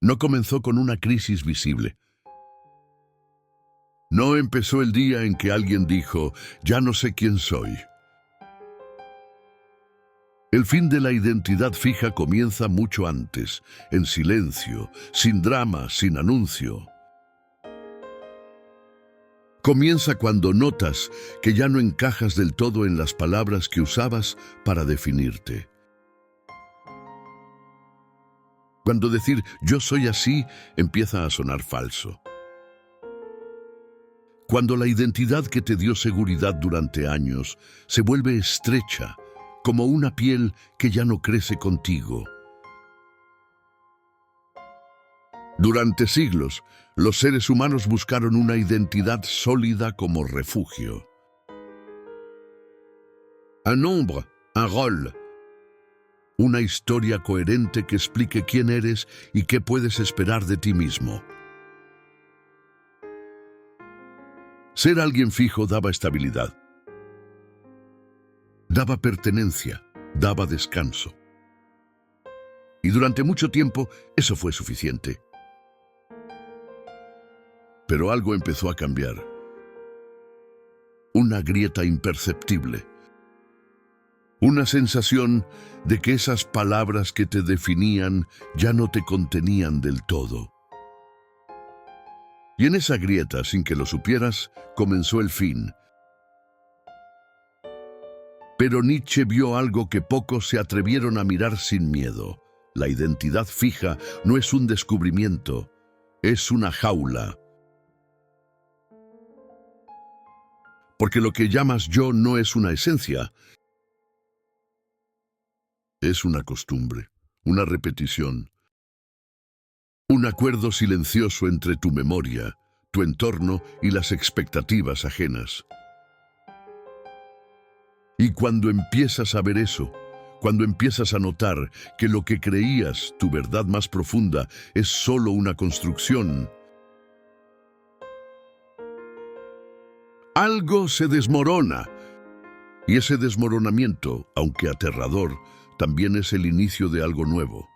No comenzó con una crisis visible. No empezó el día en que alguien dijo, ya no sé quién soy. El fin de la identidad fija comienza mucho antes, en silencio, sin drama, sin anuncio. Comienza cuando notas que ya no encajas del todo en las palabras que usabas para definirte. Cuando decir yo soy así empieza a sonar falso. Cuando la identidad que te dio seguridad durante años se vuelve estrecha, como una piel que ya no crece contigo. Durante siglos, los seres humanos buscaron una identidad sólida como refugio. Un nombre, un rol. Una historia coherente que explique quién eres y qué puedes esperar de ti mismo. Ser alguien fijo daba estabilidad. Daba pertenencia, daba descanso. Y durante mucho tiempo eso fue suficiente. Pero algo empezó a cambiar. Una grieta imperceptible. Una sensación de que esas palabras que te definían ya no te contenían del todo. Y en esa grieta, sin que lo supieras, comenzó el fin. Pero Nietzsche vio algo que pocos se atrevieron a mirar sin miedo. La identidad fija no es un descubrimiento, es una jaula. Porque lo que llamas yo no es una esencia, es una costumbre, una repetición, un acuerdo silencioso entre tu memoria, tu entorno y las expectativas ajenas. Y cuando empiezas a ver eso, cuando empiezas a notar que lo que creías, tu verdad más profunda, es solo una construcción, algo se desmorona. Y ese desmoronamiento, aunque aterrador, también es el inicio de algo nuevo.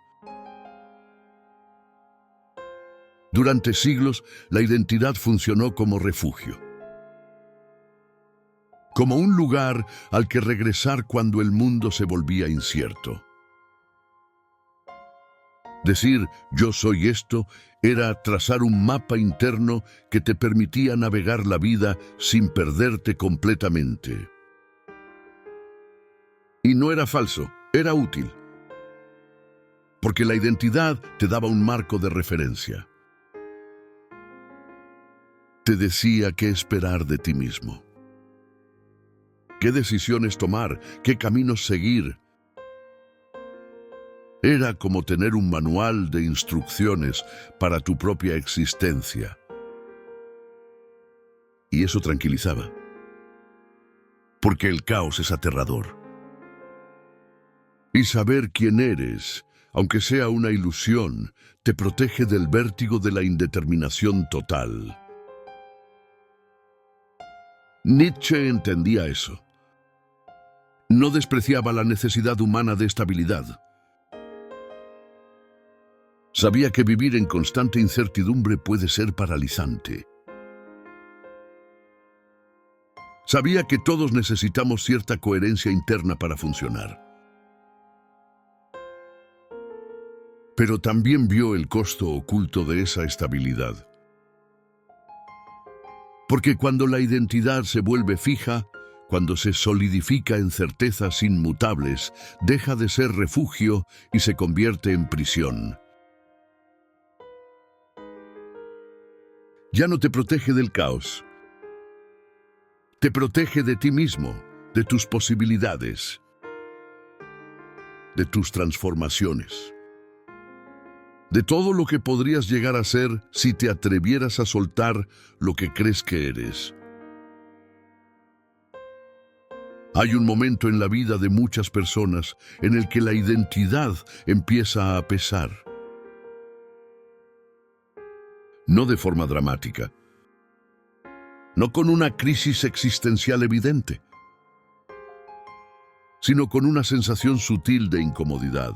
Durante siglos, la identidad funcionó como refugio. Como un lugar al que regresar cuando el mundo se volvía incierto. Decir yo soy esto era trazar un mapa interno que te permitía navegar la vida sin perderte completamente. Y no era falso, era útil. Porque la identidad te daba un marco de referencia. Te decía qué esperar de ti mismo. Qué decisiones tomar, qué caminos seguir. Era como tener un manual de instrucciones para tu propia existencia. Y eso tranquilizaba. Porque el caos es aterrador. Y saber quién eres, aunque sea una ilusión, te protege del vértigo de la indeterminación total. Nietzsche entendía eso. No despreciaba la necesidad humana de estabilidad. Sabía que vivir en constante incertidumbre puede ser paralizante. Sabía que todos necesitamos cierta coherencia interna para funcionar. Pero también vio el costo oculto de esa estabilidad. Porque cuando la identidad se vuelve fija, cuando se solidifica en certezas inmutables, deja de ser refugio y se convierte en prisión. Ya no te protege del caos. Te protege de ti mismo, de tus posibilidades, de tus transformaciones, de todo lo que podrías llegar a ser si te atrevieras a soltar lo que crees que eres. Hay un momento en la vida de muchas personas en el que la identidad empieza a pesar. No de forma dramática, no con una crisis existencial evidente, sino con una sensación sutil de incomodidad.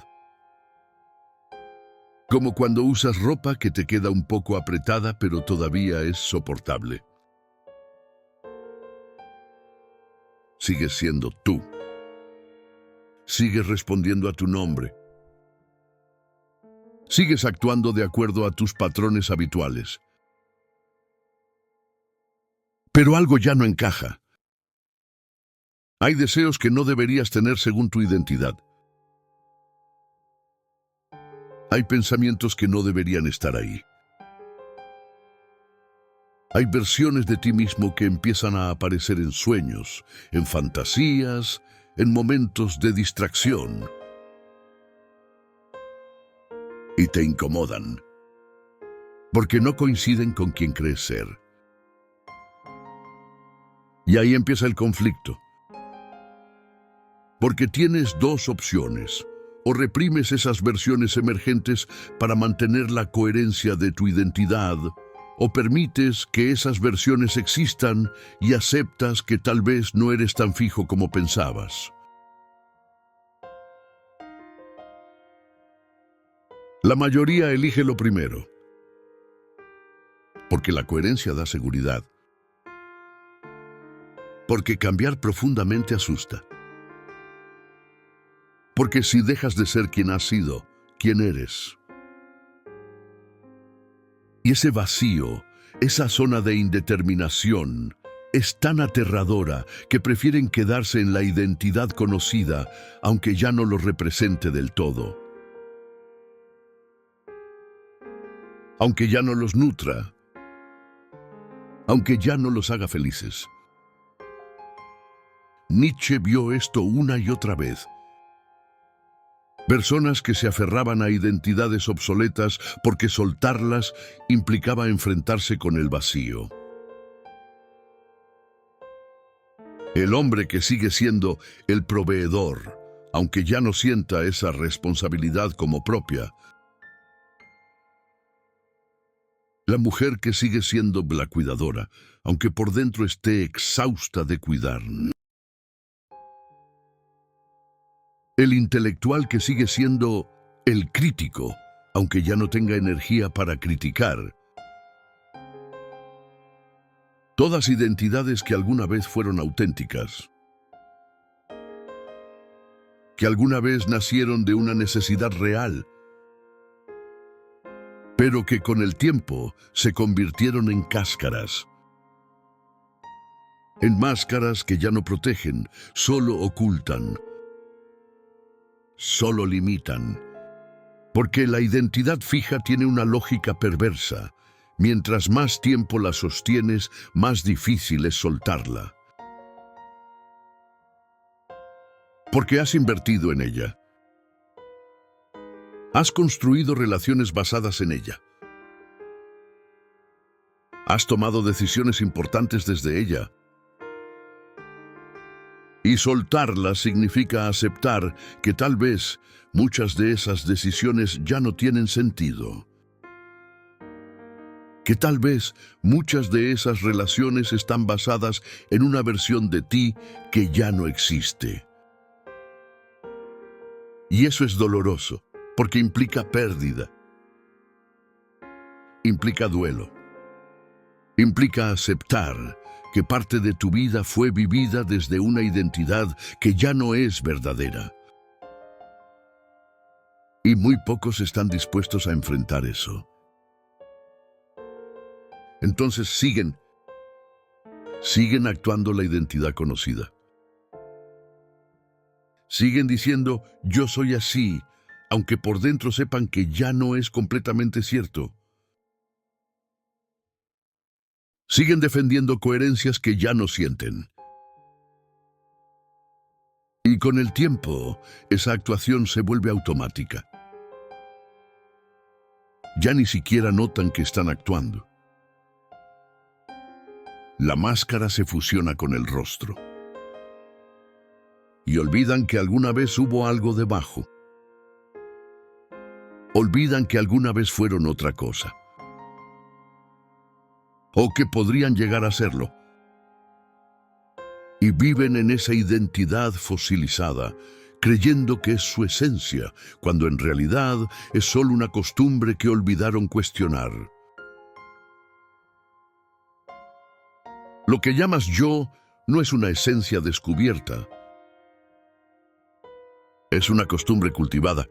Como cuando usas ropa que te queda un poco apretada pero todavía es soportable. Sigues siendo tú. Sigues respondiendo a tu nombre. Sigues actuando de acuerdo a tus patrones habituales. Pero algo ya no encaja. Hay deseos que no deberías tener según tu identidad. Hay pensamientos que no deberían estar ahí. Hay versiones de ti mismo que empiezan a aparecer en sueños, en fantasías, en momentos de distracción. Y te incomodan, porque no coinciden con quien crees ser. Y ahí empieza el conflicto. Porque tienes dos opciones. O reprimes esas versiones emergentes para mantener la coherencia de tu identidad, o permites que esas versiones existan y aceptas que tal vez no eres tan fijo como pensabas. La mayoría elige lo primero, porque la coherencia da seguridad, porque cambiar profundamente asusta. Porque si dejas de ser quien has sido, ¿quién eres? Y ese vacío, esa zona de indeterminación, es tan aterradora que prefieren quedarse en la identidad conocida, aunque ya no lo represente del todo. Aunque ya no los nutra, aunque ya no los haga felices. Nietzsche vio esto una y otra vez. Personas que se aferraban a identidades obsoletas porque soltarlas implicaba enfrentarse con el vacío. El hombre que sigue siendo el proveedor, aunque ya no sienta esa responsabilidad como propia. La mujer que sigue siendo la cuidadora, aunque por dentro esté exhausta de cuidar. El intelectual que sigue siendo el crítico, aunque ya no tenga energía para criticar. Todas identidades que alguna vez fueron auténticas, que alguna vez nacieron de una necesidad real, pero que con el tiempo se convirtieron en cáscaras. En máscaras que ya no protegen, solo ocultan. Solo limitan, porque la identidad fija tiene una lógica perversa. Mientras más tiempo la sostienes, más difícil es soltarla. Porque has invertido en ella. Has construido relaciones basadas en ella. Has tomado decisiones importantes desde ella. Y soltarla significa aceptar que tal vez muchas de esas decisiones ya no tienen sentido. Que tal vez muchas de esas relaciones están basadas en una versión de ti que ya no existe. Y eso es doloroso, porque implica pérdida. Implica duelo. Implica aceptar que parte de tu vida fue vivida desde una identidad que ya no es verdadera. Y muy pocos están dispuestos a enfrentar eso. Entonces siguen actuando la identidad conocida. Siguen diciendo, yo soy así, aunque por dentro sepan que ya no es completamente cierto. Siguen defendiendo coherencias que ya no sienten. Y con el tiempo, esa actuación se vuelve automática. Ya ni siquiera notan que están actuando. La máscara se fusiona con el rostro. Y olvidan que alguna vez hubo algo debajo. Olvidan que alguna vez fueron otra cosa. O que podrían llegar a serlo. Y viven en esa identidad fosilizada, creyendo que es su esencia, cuando en realidad es solo una costumbre que olvidaron cuestionar. Lo que llamas yo no es una esencia descubierta, es una costumbre cultivada.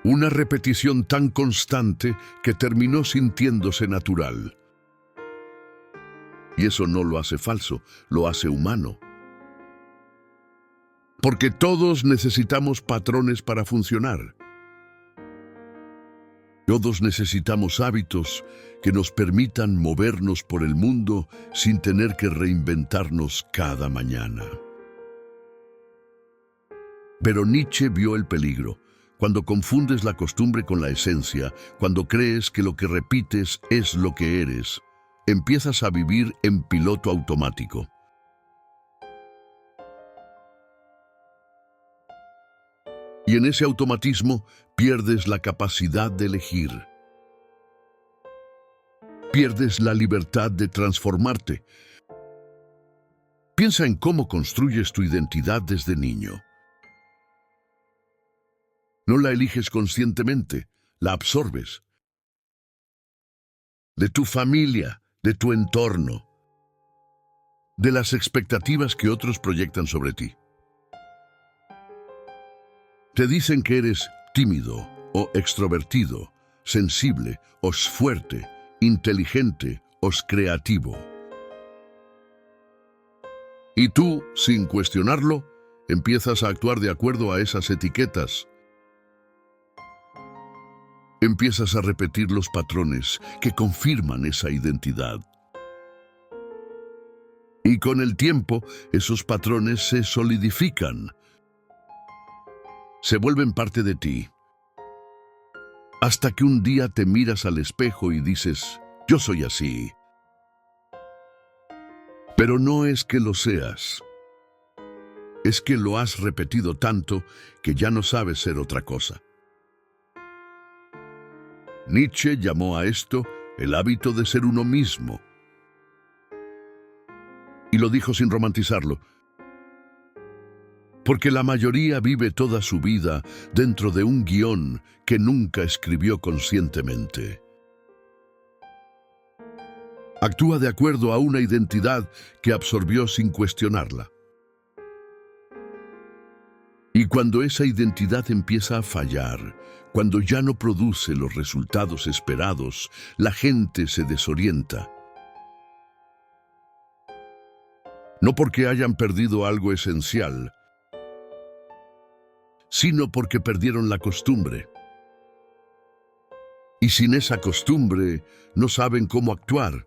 Una repetición tan constante que terminó sintiéndose natural. Y eso no lo hace falso, lo hace humano. Porque todos necesitamos patrones para funcionar. Todos necesitamos hábitos que nos permitan movernos por el mundo sin tener que reinventarnos cada mañana. Pero Nietzsche vio el peligro. Cuando confundes la costumbre con la esencia, cuando crees que lo que repites es lo que eres, empiezas a vivir en piloto automático. Y en ese automatismo pierdes la capacidad de elegir. Pierdes la libertad de transformarte. Piensa en cómo construyes tu identidad desde niño. No la eliges conscientemente, la absorbes. De tu familia, de tu entorno, de las expectativas que otros proyectan sobre ti. Te dicen que eres tímido o extrovertido, sensible o fuerte, inteligente o creativo. Y tú, sin cuestionarlo, empiezas a actuar de acuerdo a esas etiquetas. Empiezas a repetir los patrones que confirman esa identidad. Y con el tiempo, esos patrones se solidifican. Se vuelven parte de ti. Hasta que un día te miras al espejo y dices, yo soy así. Pero no es que lo seas. Es que lo has repetido tanto que ya no sabes ser otra cosa. Nietzsche llamó a esto el hábito de ser uno mismo. Y lo dijo sin romantizarlo. Porque la mayoría vive toda su vida dentro de un guión que nunca escribió conscientemente. Actúa de acuerdo a una identidad que absorbió sin cuestionarla. Y cuando esa identidad empieza a fallar, cuando ya no produce los resultados esperados, la gente se desorienta. No porque hayan perdido algo esencial, sino porque perdieron la costumbre. Y sin esa costumbre, no saben cómo actuar.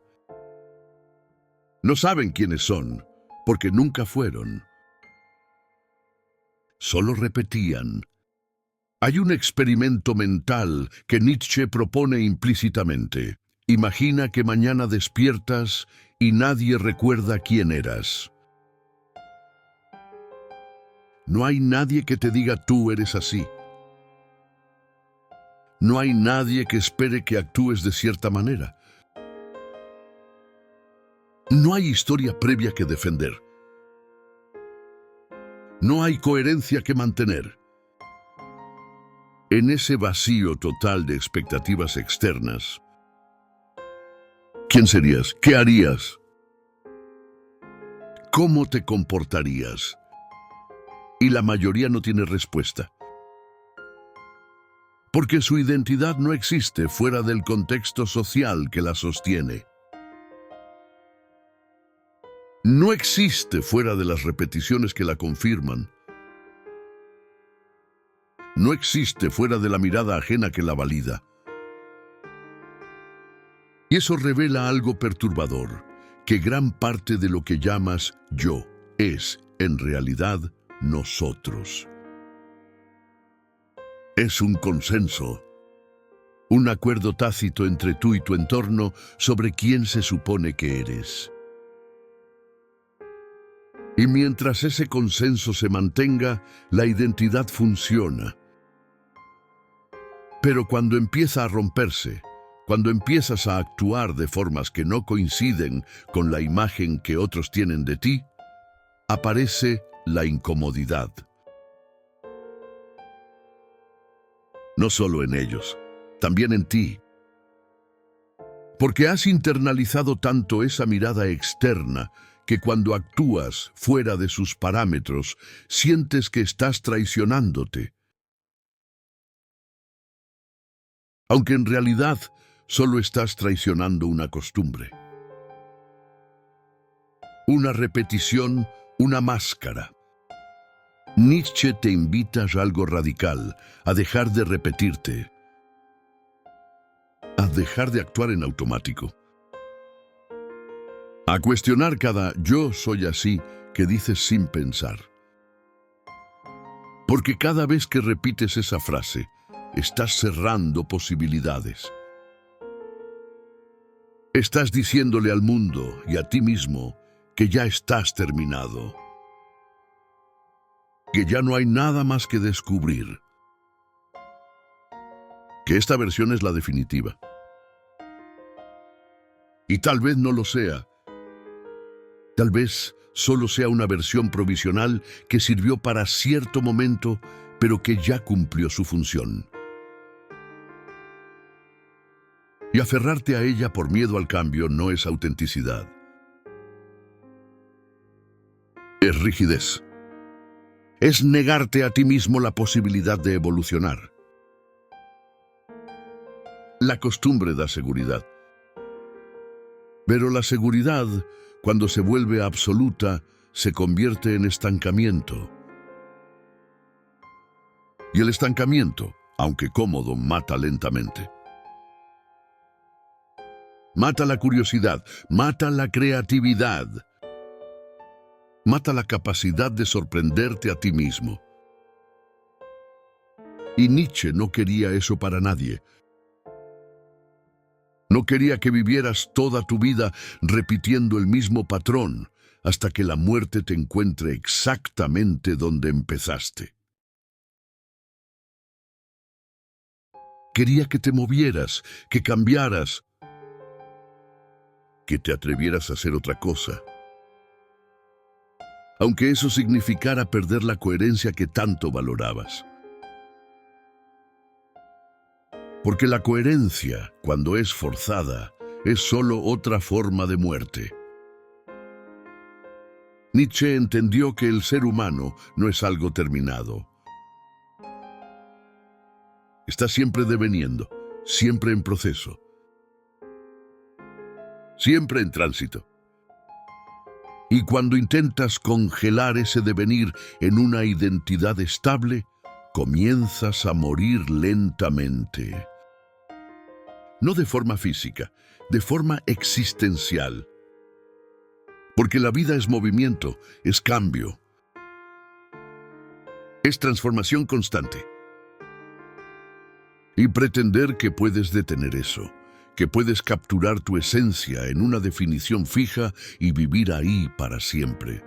No saben quiénes son, porque nunca fueron. Solo repetían. Hay un experimento mental que Nietzsche propone implícitamente. Imagina que mañana despiertas y nadie recuerda quién eras. No hay nadie que te diga tú eres así. No hay nadie que espere que actúes de cierta manera. No hay historia previa que defender. No hay coherencia que mantener. En ese vacío total de expectativas externas, ¿quién serías? ¿Qué harías? ¿Cómo te comportarías? Y la mayoría no tiene respuesta. Porque su identidad no existe fuera del contexto social que la sostiene. No existe fuera de las repeticiones que la confirman. No existe fuera de la mirada ajena que la valida. Y eso revela algo perturbador, que gran parte de lo que llamas yo es, en realidad, nosotros. Es un consenso, un acuerdo tácito entre tú y tu entorno sobre quién se supone que eres. Y mientras ese consenso se mantenga, la identidad funciona. Pero cuando empieza a romperse, cuando empiezas a actuar de formas que no coinciden con la imagen que otros tienen de ti, aparece la incomodidad. No solo en ellos, también en ti. Porque has internalizado tanto esa mirada externa que cuando actúas fuera de sus parámetros, sientes que estás traicionándote. Aunque en realidad solo estás traicionando una costumbre. Una repetición, una máscara. Nietzsche te invita a algo radical, a dejar de repetirte, a dejar de actuar en automático, a cuestionar cada "yo soy así" que dices sin pensar. Porque cada vez que repites esa frase, estás cerrando posibilidades. Estás diciéndole al mundo y a ti mismo que ya estás terminado, que ya no hay nada más que descubrir, que esta versión es la definitiva. Y tal vez no lo sea. Tal vez solo sea una versión provisional que sirvió para cierto momento, pero que ya cumplió su función. Y aferrarte a ella por miedo al cambio no es autenticidad. Es rigidez. Es negarte a ti mismo la posibilidad de evolucionar. La costumbre da seguridad. Pero la seguridad, cuando se vuelve absoluta, se convierte en estancamiento. Y el estancamiento, aunque cómodo, mata lentamente. Mata la curiosidad, mata la creatividad, mata la capacidad de sorprenderte a ti mismo. Y Nietzsche no quería eso para nadie. No quería que vivieras toda tu vida repitiendo el mismo patrón hasta que la muerte te encuentre exactamente donde empezaste. Quería que te movieras, que cambiaras, que te atrevieras a hacer otra cosa. Aunque eso significara perder la coherencia que tanto valorabas. Porque la coherencia, cuando es forzada, es solo otra forma de muerte. Nietzsche entendió que el ser humano no es algo terminado. Está siempre deveniendo, siempre en proceso, siempre en tránsito. Y cuando intentas congelar ese devenir en una identidad estable, comienzas a morir lentamente. No de forma física, de forma existencial. Porque la vida es movimiento, es cambio, es transformación constante. Y pretender que puedes detener eso, que puedes capturar tu esencia en una definición fija y vivir ahí para siempre.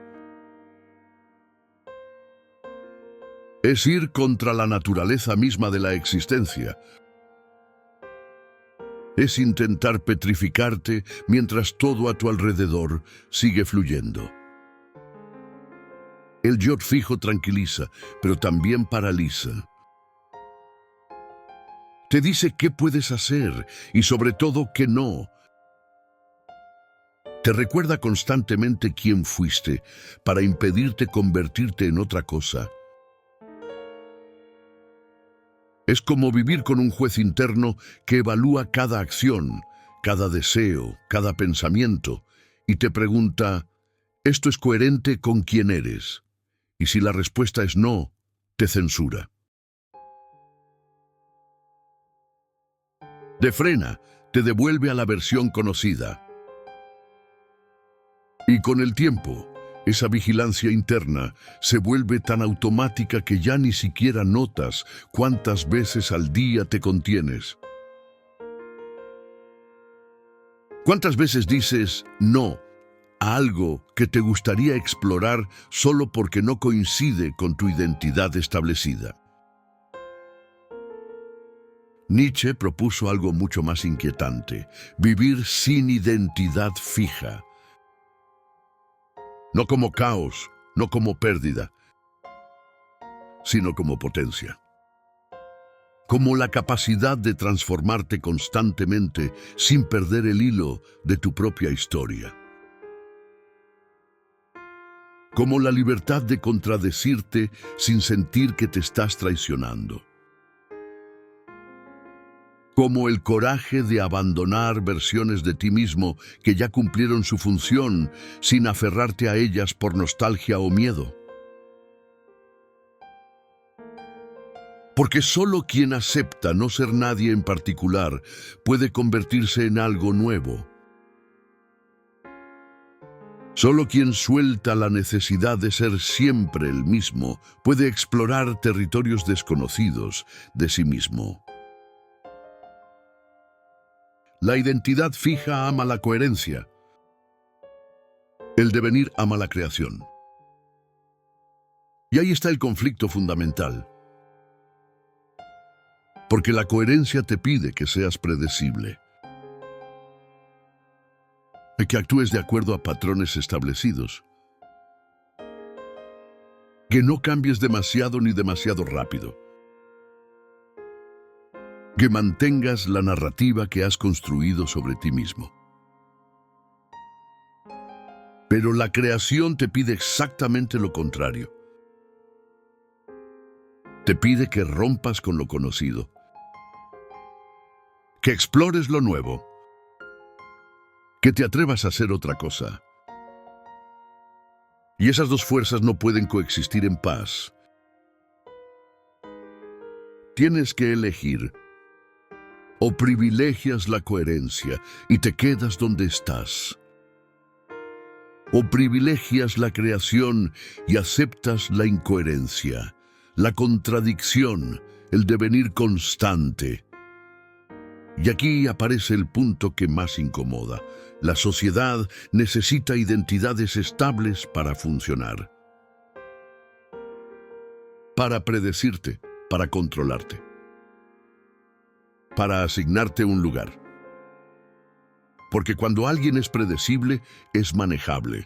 Es ir contra la naturaleza misma de la existencia. Es intentar petrificarte mientras todo a tu alrededor sigue fluyendo. El yo fijo tranquiliza, pero también paraliza. Te dice qué puedes hacer y sobre todo qué no. Te recuerda constantemente quién fuiste para impedirte convertirte en otra cosa. Es como vivir con un juez interno que evalúa cada acción, cada deseo, cada pensamiento y te pregunta, ¿esto es coherente con quién eres? Y si la respuesta es no, te censura. Te frena, te devuelve a la versión conocida. Y con el tiempo, esa vigilancia interna se vuelve tan automática que ya ni siquiera notas cuántas veces al día te contienes. ¿Cuántas veces dices no a algo que te gustaría explorar solo porque no coincide con tu identidad establecida? Nietzsche propuso algo mucho más inquietante: vivir sin identidad fija. No como caos, no como pérdida, sino como potencia. Como la capacidad de transformarte constantemente sin perder el hilo de tu propia historia. Como la libertad de contradecirte sin sentir que te estás traicionando. Como el coraje de abandonar versiones de ti mismo que ya cumplieron su función sin aferrarte a ellas por nostalgia o miedo. Porque solo quien acepta no ser nadie en particular puede convertirse en algo nuevo. Solo quien suelta la necesidad de ser siempre el mismo puede explorar territorios desconocidos de sí mismo. La identidad fija ama la coherencia. El devenir ama la creación. Y ahí está el conflicto fundamental. Porque la coherencia te pide que seas predecible. Que actúes de acuerdo a patrones establecidos. Que no cambies demasiado ni demasiado rápido. Que mantengas la narrativa que has construido sobre ti mismo. Pero la creación te pide exactamente lo contrario. Te pide que rompas con lo conocido. Que explores lo nuevo. Que te atrevas a hacer otra cosa. Y esas dos fuerzas no pueden coexistir en paz. Tienes que elegir. O privilegias la coherencia y te quedas donde estás. O privilegias la creación y aceptas la incoherencia, la contradicción, el devenir constante. Y aquí aparece el punto que más incomoda. La sociedad necesita identidades estables para funcionar. Para predecirte, para controlarte. Para asignarte un lugar. Porque cuando alguien es predecible, es manejable.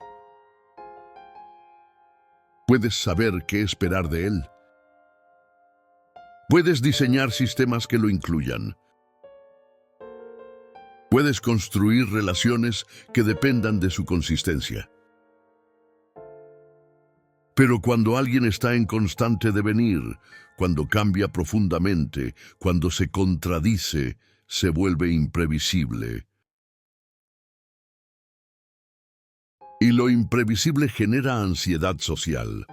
Puedes saber qué esperar de él. Puedes diseñar sistemas que lo incluyan. Puedes construir relaciones que dependan de su consistencia. Pero cuando alguien está en constante devenir, cuando cambia profundamente, cuando se contradice, se vuelve imprevisible. Y lo imprevisible genera ansiedad social.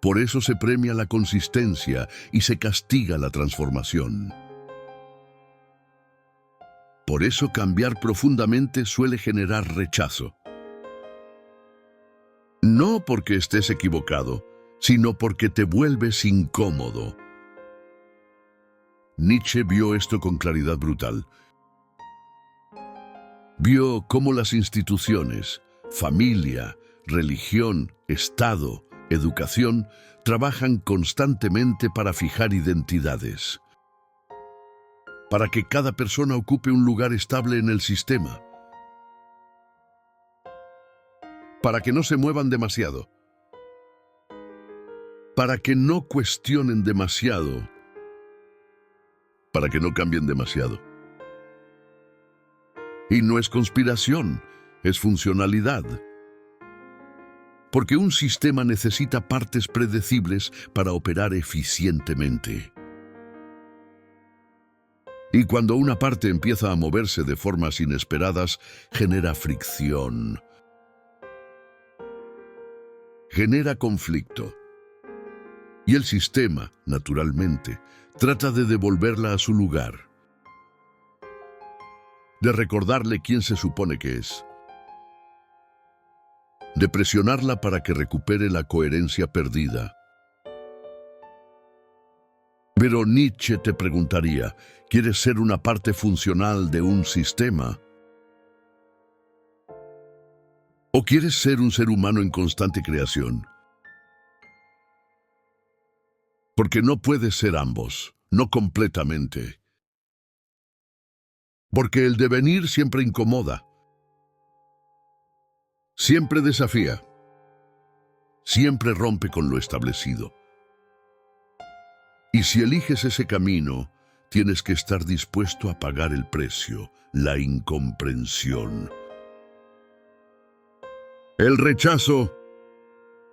Por eso se premia la consistencia y se castiga la transformación. Por eso cambiar profundamente suele generar rechazo. No porque estés equivocado, sino porque te vuelves incómodo. Nietzsche vio esto con claridad brutal. Vio cómo las instituciones, familia, religión, Estado, educación, trabajan constantemente para fijar identidades. Para que cada persona ocupe un lugar estable en el sistema. Para que no se muevan demasiado. Para que no cuestionen demasiado. Para que no cambien demasiado. Y no es conspiración, es funcionalidad. Porque un sistema necesita partes predecibles para operar eficientemente. Y cuando una parte empieza a moverse de formas inesperadas, genera fricción. Genera conflicto. Y el sistema, naturalmente, trata de devolverla a su lugar. De recordarle quién se supone que es. De presionarla para que recupere la coherencia perdida. Pero Nietzsche te preguntaría, ¿quieres ser una parte funcional de un sistema? ¿O quieres ser un ser humano en constante creación? Porque no puedes ser ambos, no completamente. Porque el devenir siempre incomoda. Siempre desafía. Siempre rompe con lo establecido. Y si eliges ese camino, tienes que estar dispuesto a pagar el precio, la incomprensión, el rechazo,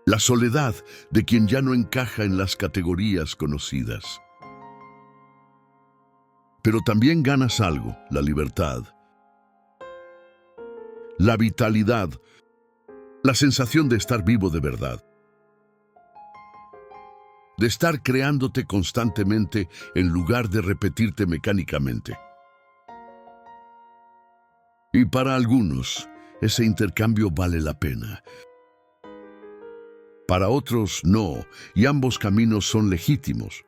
la soledad de quien ya no encaja en las categorías conocidas. Pero también ganas algo, la libertad, la vitalidad, la sensación de estar vivo de verdad, de estar creándote constantemente en lugar de repetirte mecánicamente. Y para algunos, ese intercambio vale la pena. Para otros, no, y ambos caminos son legítimos.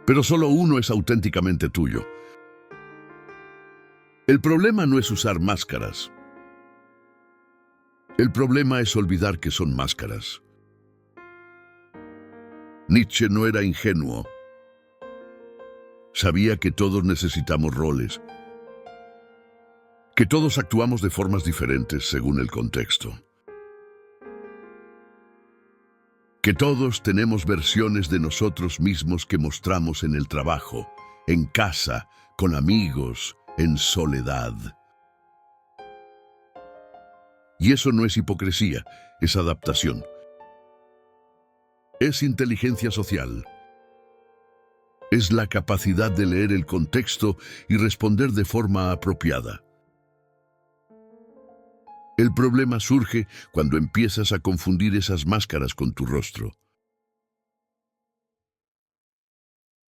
Pero solo uno es auténticamente tuyo. El problema no es usar máscaras. El problema es olvidar que son máscaras. Nietzsche no era ingenuo. Sabía que todos necesitamos roles, que todos actuamos de formas diferentes según el contexto, que todos tenemos versiones de nosotros mismos que mostramos en el trabajo, en casa, con amigos, en soledad. Y eso no es hipocresía, es adaptación. Es inteligencia social. Es la capacidad de leer el contexto y responder de forma apropiada. El problema surge cuando empiezas a confundir esas máscaras con tu rostro.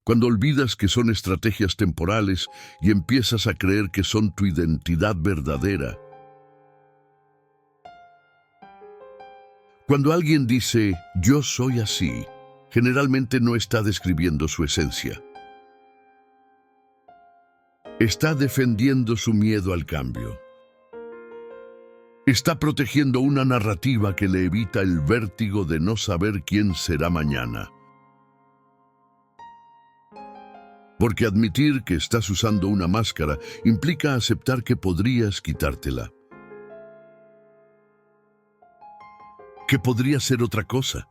Cuando olvidas que son estrategias temporales y empiezas a creer que son tu identidad verdadera. Cuando alguien dice, yo soy así, generalmente no está describiendo su esencia. Está defendiendo su miedo al cambio. Está protegiendo una narrativa que le evita el vértigo de no saber quién será mañana. Porque admitir que estás usando una máscara implica aceptar que podrías quitártela. Que podría ser otra cosa.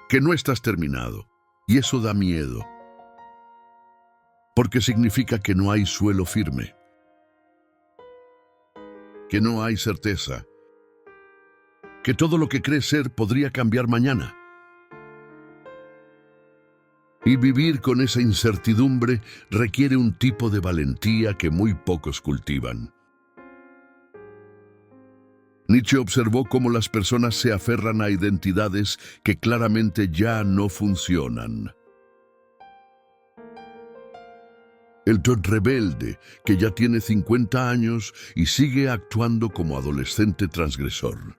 Que no estás terminado. Y eso da miedo. Porque significa que no hay suelo firme. Que no hay certeza. Que todo lo que crees ser podría cambiar mañana. Y vivir con esa incertidumbre requiere un tipo de valentía que muy pocos cultivan. Nietzsche observó cómo las personas se aferran a identidades que claramente ya no funcionan. El rebelde, que ya tiene 50 años y sigue actuando como adolescente transgresor.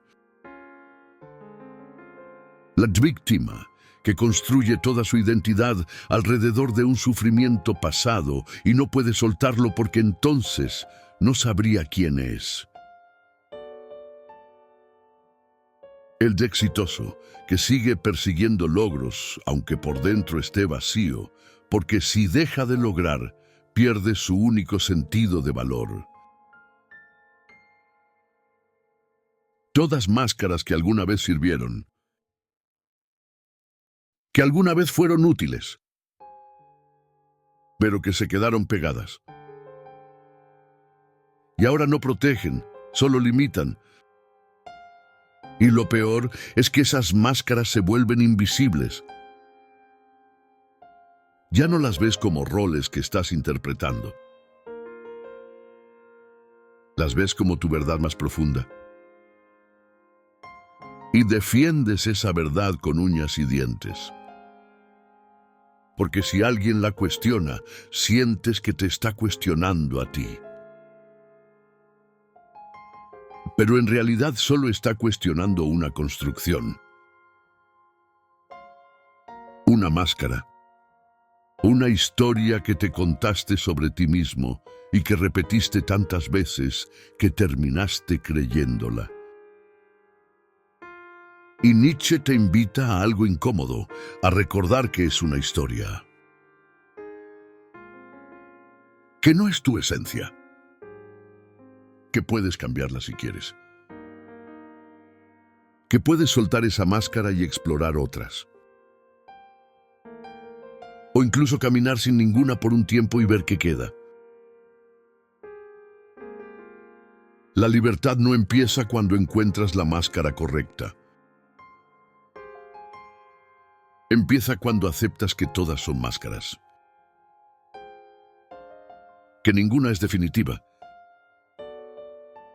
La víctima, que construye toda su identidad alrededor de un sufrimiento pasado y no puede soltarlo porque entonces no sabría quién es. El exitoso, que sigue persiguiendo logros, aunque por dentro esté vacío, porque si deja de lograr, pierde su único sentido de valor. Todas máscaras que alguna vez sirvieron, que alguna vez fueron útiles, pero que se quedaron pegadas. Y ahora no protegen, solo limitan. Y lo peor es que esas máscaras se vuelven invisibles. Ya no las ves como roles que estás interpretando. Las ves como tu verdad más profunda. Y defiendes esa verdad con uñas y dientes. Porque si alguien la cuestiona, sientes que te está cuestionando a ti. Pero en realidad solo está cuestionando una construcción. Una máscara. Una historia que te contaste sobre ti mismo y que repetiste tantas veces que terminaste creyéndola. Y Nietzsche te invita a algo incómodo, a recordar que es una historia. Que no es tu esencia. Que puedes cambiarla si quieres. que puedes soltar esa máscara y explorar otras. O incluso caminar sin ninguna por un tiempo y ver qué queda. La libertad no empieza cuando encuentras la máscara correcta. Empieza cuando aceptas que todas son máscaras. Que ninguna es definitiva.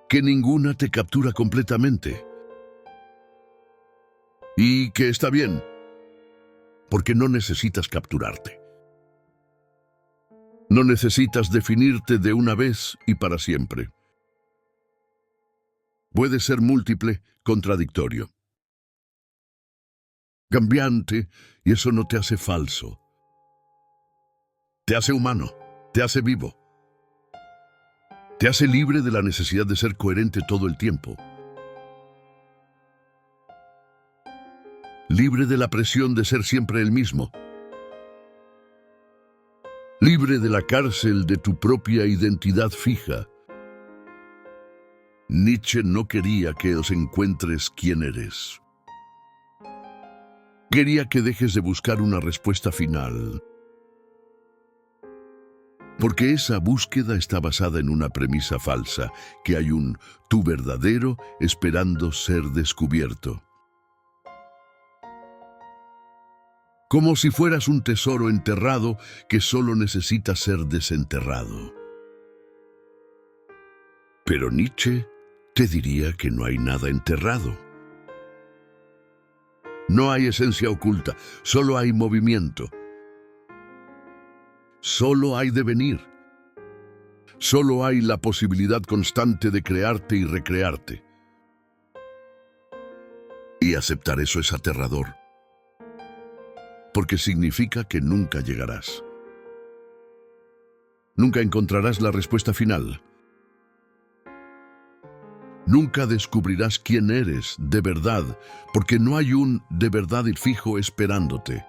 Que ninguna te captura completamente. Y que está bien, porque no necesitas capturarte. No necesitas definirte de una vez y para siempre. Puede ser múltiple, contradictorio, cambiante, y eso no te hace falso. Te hace humano, te hace vivo. Te hace libre de la necesidad de ser coherente todo el tiempo. Libre de la presión de ser siempre el mismo. Libre de la cárcel de tu propia identidad fija. Nietzsche no quería que os encuentres quién eres. Quería que dejes de buscar una respuesta final. Porque esa búsqueda está basada en una premisa falsa, que hay un tú verdadero esperando ser descubierto. Como si fueras un tesoro enterrado que solo necesita ser desenterrado. Pero Nietzsche te diría que no hay nada enterrado. No hay esencia oculta, solo hay movimiento. Solo hay devenir. Solo hay la posibilidad constante de crearte y recrearte. Y aceptar eso es aterrador. Porque significa que nunca llegarás. Nunca encontrarás la respuesta final. Nunca descubrirás quién eres de verdad, porque no hay un de verdad y fijo esperándote.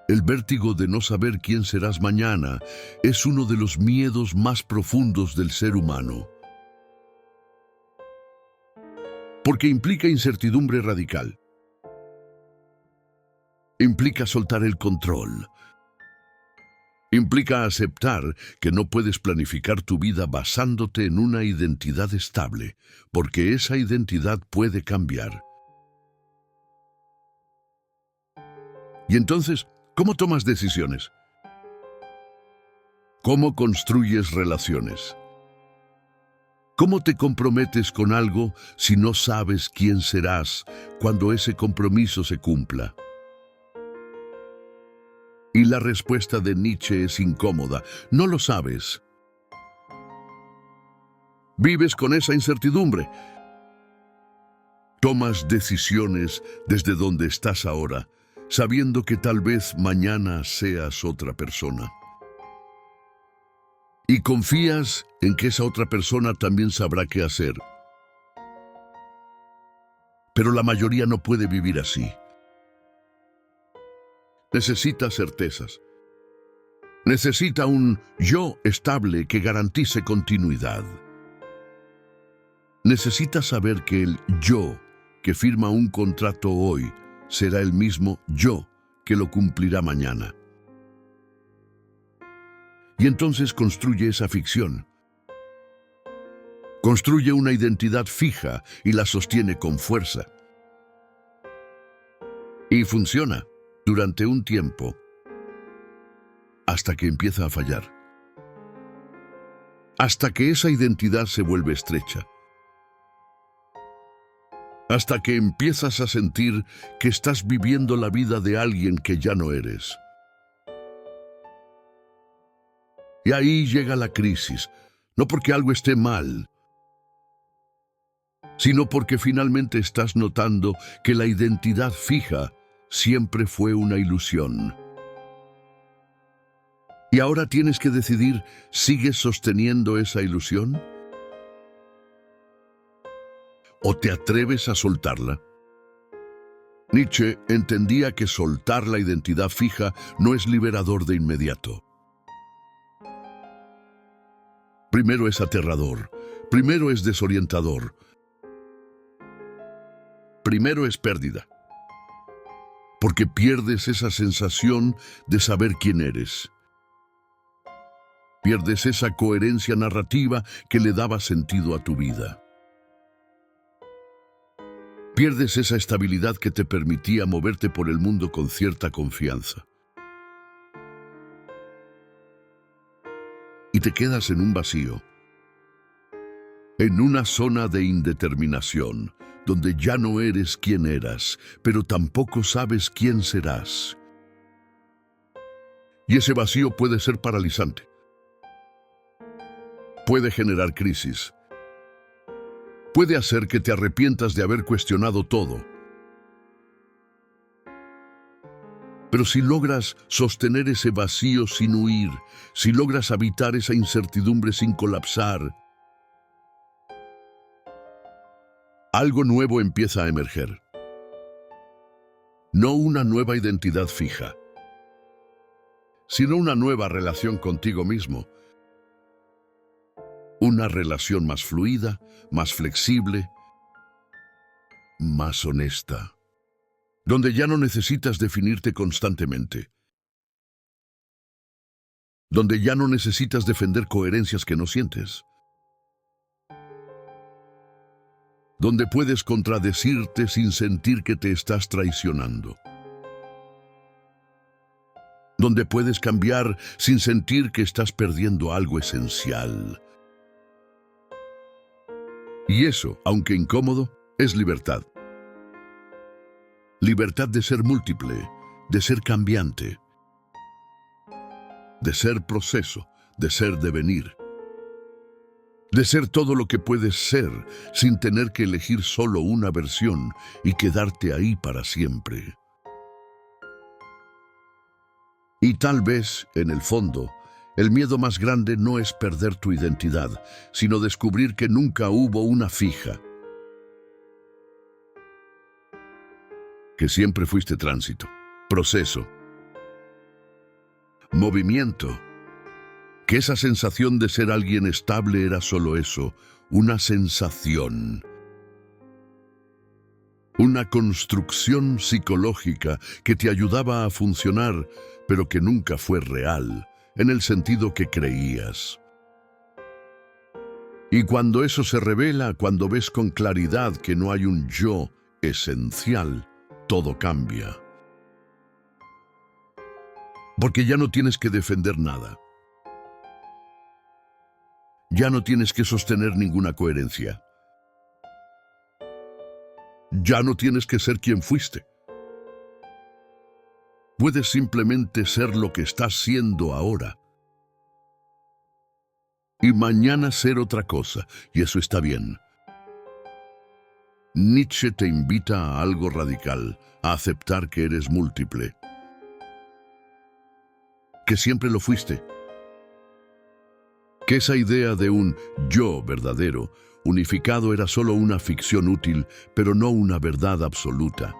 El vértigo de no saber quién serás mañana es uno de los miedos más profundos del ser humano. Porque implica incertidumbre radical. Implica soltar el control. Implica aceptar que no puedes planificar tu vida basándote en una identidad estable, porque esa identidad puede cambiar. Y entonces, ¿cómo tomas decisiones? ¿Cómo construyes relaciones? ¿Cómo te comprometes con algo si no sabes quién serás cuando ese compromiso se cumpla? Y la respuesta de Nietzsche es incómoda. No lo sabes. Vives con esa incertidumbre. Tomas decisiones desde donde estás ahora, sabiendo que tal vez mañana seas otra persona. Y confías en que esa otra persona también sabrá qué hacer. Pero la mayoría no puede vivir así. Necesita certezas. Necesita un yo estable que garantice continuidad. Necesita saber que el yo que firma un contrato hoy será el mismo yo que lo cumplirá mañana. Y entonces construye esa ficción. Construye una identidad fija y la sostiene con fuerza. Y funciona durante un tiempo, hasta que empieza a fallar. Hasta que esa identidad se vuelve estrecha. Hasta que empiezas a sentir que estás viviendo la vida de alguien que ya no eres. Y ahí llega la crisis, no porque algo esté mal, sino porque finalmente estás notando que la identidad fija siempre fue una ilusión. Y ahora tienes que decidir, ¿sigues sosteniendo esa ilusión? ¿O te atreves a soltarla? Nietzsche entendía que soltar la identidad fija no es liberador de inmediato. Primero es aterrador, primero es desorientador, Primero es pérdida, porque pierdes esa sensación de saber quién eres. Pierdes esa coherencia narrativa que le daba sentido a tu vida. Pierdes esa estabilidad que te permitía moverte por el mundo con cierta confianza. Y te quedas en un vacío, en una zona de indeterminación, donde ya no eres quien eras, pero tampoco sabes quién serás. Y ese vacío puede ser paralizante. Puede generar crisis. Puede hacer que te arrepientas de haber cuestionado todo. Pero si logras sostener ese vacío sin huir, si logras habitar esa incertidumbre sin colapsar, algo nuevo empieza a emerger. No una nueva identidad fija, sino una nueva relación contigo mismo. Una relación más fluida, más flexible, más honesta, donde ya no necesitas definirte constantemente, donde ya no necesitas defender coherencias que no sientes, donde puedes contradecirte sin sentir que te estás traicionando, donde puedes cambiar sin sentir que estás perdiendo algo esencial. Y eso, aunque incómodo, es libertad. Libertad de ser múltiple, de ser cambiante, de ser proceso, de ser devenir, de ser todo lo que puedes ser sin tener que elegir solo una versión y quedarte ahí para siempre. Y tal vez, en el fondo, el miedo más grande no es perder tu identidad, sino descubrir que nunca hubo una fija, que siempre fuiste tránsito, proceso, movimiento, que esa sensación de ser alguien estable era solo eso, una sensación, una construcción psicológica que te ayudaba a funcionar, pero que nunca fue real, en el sentido que creías. Y cuando eso se revela, cuando ves con claridad que no hay un yo esencial, todo cambia. Porque ya no tienes que defender nada. Ya no tienes que sostener ninguna coherencia. Ya no tienes que ser quien fuiste. Puedes simplemente ser lo que estás siendo ahora. Y mañana ser otra cosa, y eso está bien. Nietzsche te invita a algo radical, a aceptar que eres múltiple. Que siempre lo fuiste. Que esa idea de un yo verdadero, unificado, era solo una ficción útil, pero no una verdad absoluta.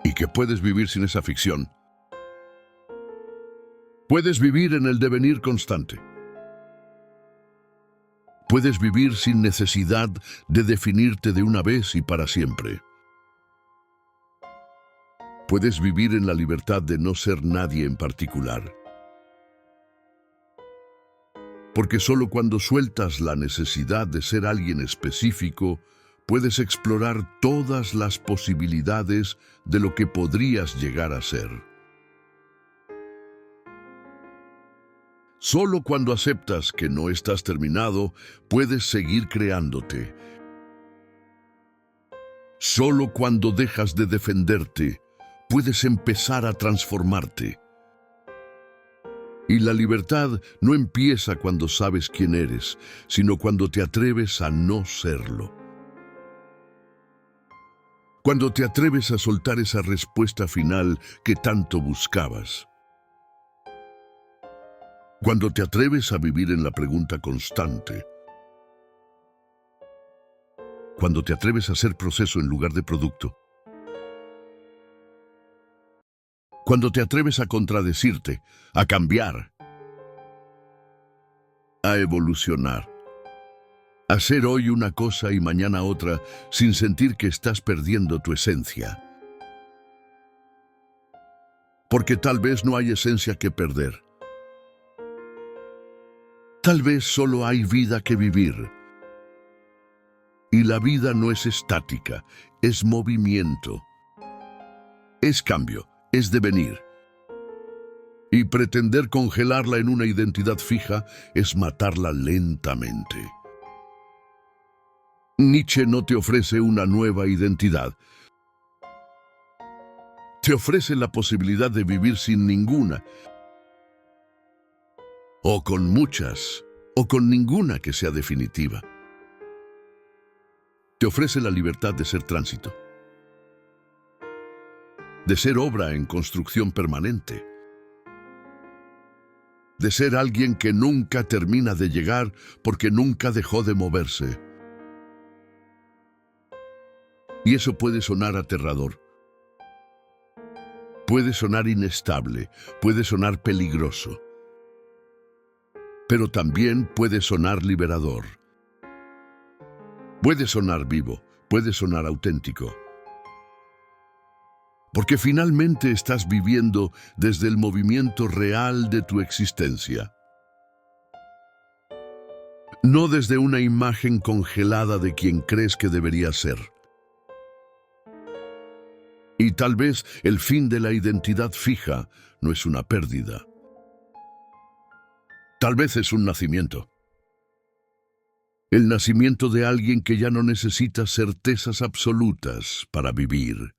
Y que puedes vivir sin esa ficción. Puedes vivir en el devenir constante. Puedes vivir sin necesidad de definirte de una vez y para siempre. Puedes vivir en la libertad de no ser nadie en particular. Porque solo cuando sueltas la necesidad de ser alguien específico, puedes explorar todas las posibilidades de lo que podrías llegar a ser. Solo cuando aceptas que no estás terminado, puedes seguir creándote. Solo cuando dejas de defenderte, puedes empezar a transformarte. Y la libertad no empieza cuando sabes quién eres, sino cuando te atreves a no serlo. Cuando te atreves a soltar esa respuesta final que tanto buscabas. Cuando te atreves a vivir en la pregunta constante. Cuando te atreves a ser proceso en lugar de producto. Cuando te atreves a contradecirte, a cambiar, a evolucionar. Hacer hoy una cosa y mañana otra sin sentir que estás perdiendo tu esencia. Porque tal vez no hay esencia que perder. Tal vez solo hay vida que vivir. Y la vida no es estática, es movimiento. Es cambio, es devenir. Y pretender congelarla en una identidad fija es matarla lentamente. Nietzsche no te ofrece una nueva identidad. Te ofrece la posibilidad de vivir sin ninguna, o con muchas, o con ninguna que sea definitiva. Te ofrece la libertad de ser tránsito, de ser obra en construcción permanente, de ser alguien que nunca termina de llegar porque nunca dejó de moverse. Y eso puede sonar aterrador, puede sonar inestable, puede sonar peligroso, pero también puede sonar liberador. Puede sonar vivo, puede sonar auténtico. Porque finalmente estás viviendo desde el movimiento real de tu existencia. No desde una imagen congelada de quien crees que debería ser. Y tal vez el fin de la identidad fija no es una pérdida. Tal vez es un nacimiento. El nacimiento de alguien que ya no necesita certezas absolutas para vivir.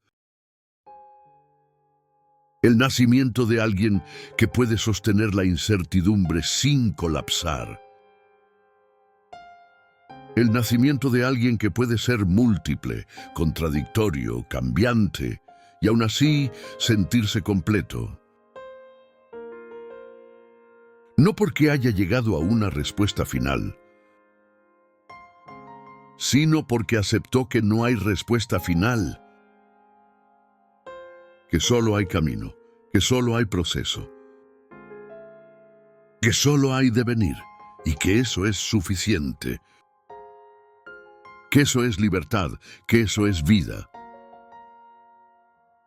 El nacimiento de alguien que puede sostener la incertidumbre sin colapsar. El nacimiento de alguien que puede ser múltiple, contradictorio, cambiante, y aún así sentirse completo. No porque haya llegado a una respuesta final, sino porque aceptó que no hay respuesta final, que solo hay camino, que solo hay proceso, que solo hay devenir, y que eso es suficiente, que eso es libertad, que eso es vida.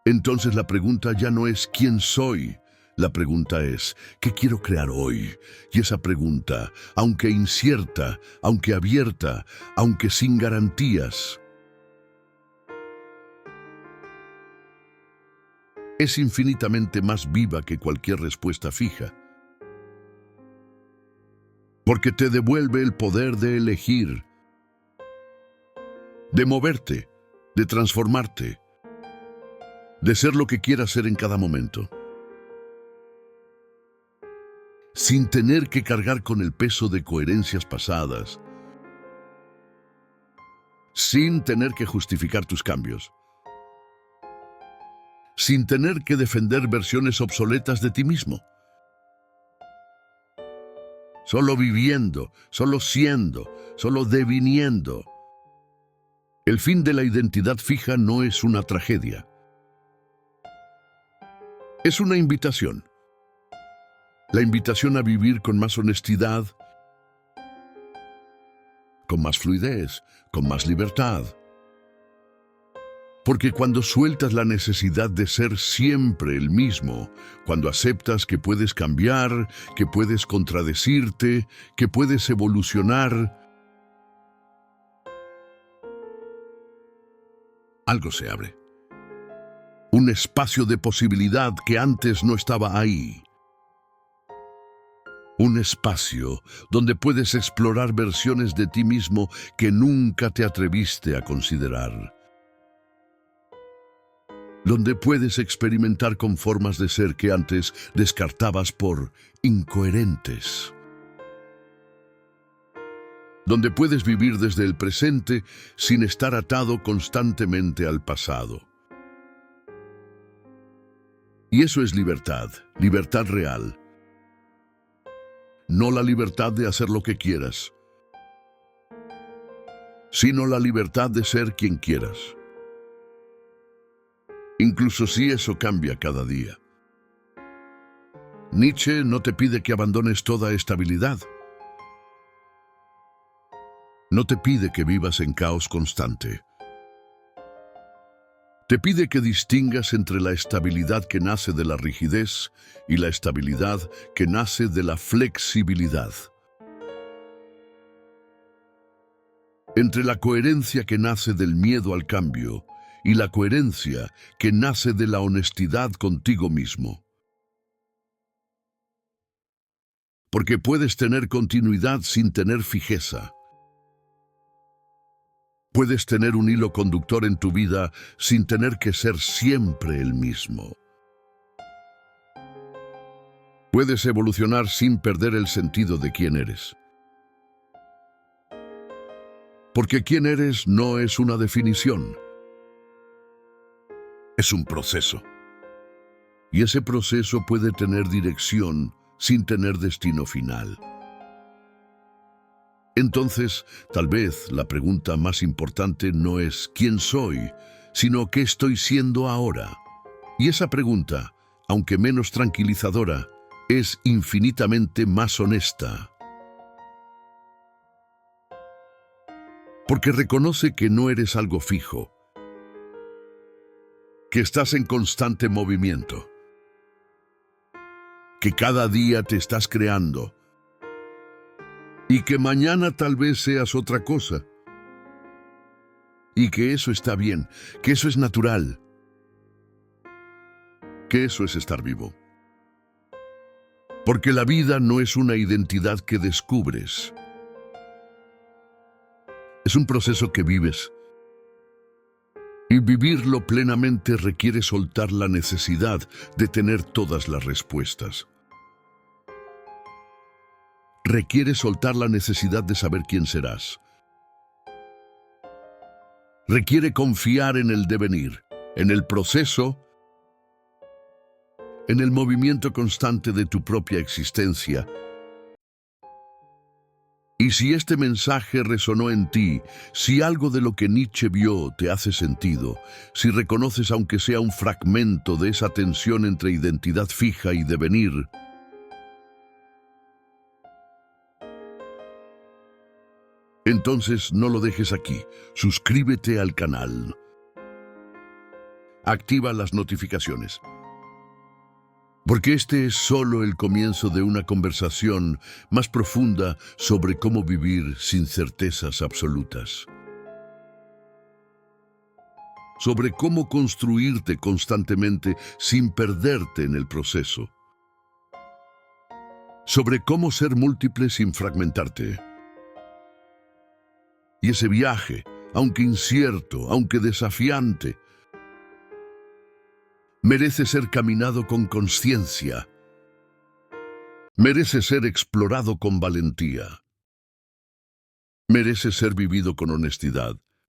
Entonces la pregunta ya no es ¿quién soy? La pregunta es ¿qué quiero crear hoy? Y esa pregunta, aunque incierta, aunque abierta, aunque sin garantías, es infinitamente más viva que cualquier respuesta fija. Porque te devuelve el poder de elegir, de moverte, de transformarte, de ser lo que quieras ser en cada momento, sin tener que cargar con el peso de coherencias pasadas, sin tener que justificar tus cambios, sin tener que defender versiones obsoletas de ti mismo. Solo viviendo, solo siendo, solo deviniendo. El fin de la identidad fija no es una tragedia. Es una invitación. La invitación a vivir con más honestidad, con más fluidez, con más libertad. Porque cuando sueltas la necesidad de ser siempre el mismo, cuando aceptas que puedes cambiar, que puedes contradecirte, que puedes evolucionar, algo se abre. Un espacio de posibilidad que antes no estaba ahí. Un espacio donde puedes explorar versiones de ti mismo que nunca te atreviste a considerar. Donde puedes experimentar con formas de ser que antes descartabas por incoherentes. Donde puedes vivir desde el presente sin estar atado constantemente al pasado. Y eso es libertad, libertad real. No la libertad de hacer lo que quieras, sino la libertad de ser quien quieras. Incluso si eso cambia cada día. Nietzsche no te pide que abandones toda estabilidad. No te pide que vivas en caos constante. Te pide que distingas entre la estabilidad que nace de la rigidez y la estabilidad que nace de la flexibilidad. Entre la coherencia que nace del miedo al cambio y la coherencia que nace de la honestidad contigo mismo. Porque puedes tener continuidad sin tener fijeza. Puedes tener un hilo conductor en tu vida sin tener que ser siempre el mismo. Puedes evolucionar sin perder el sentido de quién eres. Porque quién eres no es una definición. Es un proceso. Y ese proceso puede tener dirección sin tener destino final. Entonces, tal vez la pregunta más importante no es ¿quién soy?, sino ¿qué estoy siendo ahora? Y esa pregunta, aunque menos tranquilizadora, es infinitamente más honesta. Porque reconoce que no eres algo fijo, que estás en constante movimiento, que cada día te estás creando, y que mañana tal vez seas otra cosa. Y que eso está bien, que eso es natural, que eso es estar vivo. Porque la vida no es una identidad que descubres. Es un proceso que vives. Y vivirlo plenamente requiere soltar la necesidad de tener todas las respuestas. Requiere soltar la necesidad de saber quién serás. Requiere confiar en el devenir, en el proceso, en el movimiento constante de tu propia existencia. Y si este mensaje resonó en ti, si algo de lo que Nietzsche vio te hace sentido, si reconoces aunque sea un fragmento de esa tensión entre identidad fija y devenir, entonces no lo dejes aquí. Suscríbete al canal. Activa las notificaciones. Porque este es solo el comienzo de una conversación más profunda sobre cómo vivir sin certezas absolutas. Sobre cómo construirte constantemente sin perderte en el proceso. Sobre cómo ser múltiple sin fragmentarte. Y ese viaje, aunque incierto, aunque desafiante, merece ser caminado con conciencia. Merece ser explorado con valentía. Merece ser vivido con honestidad.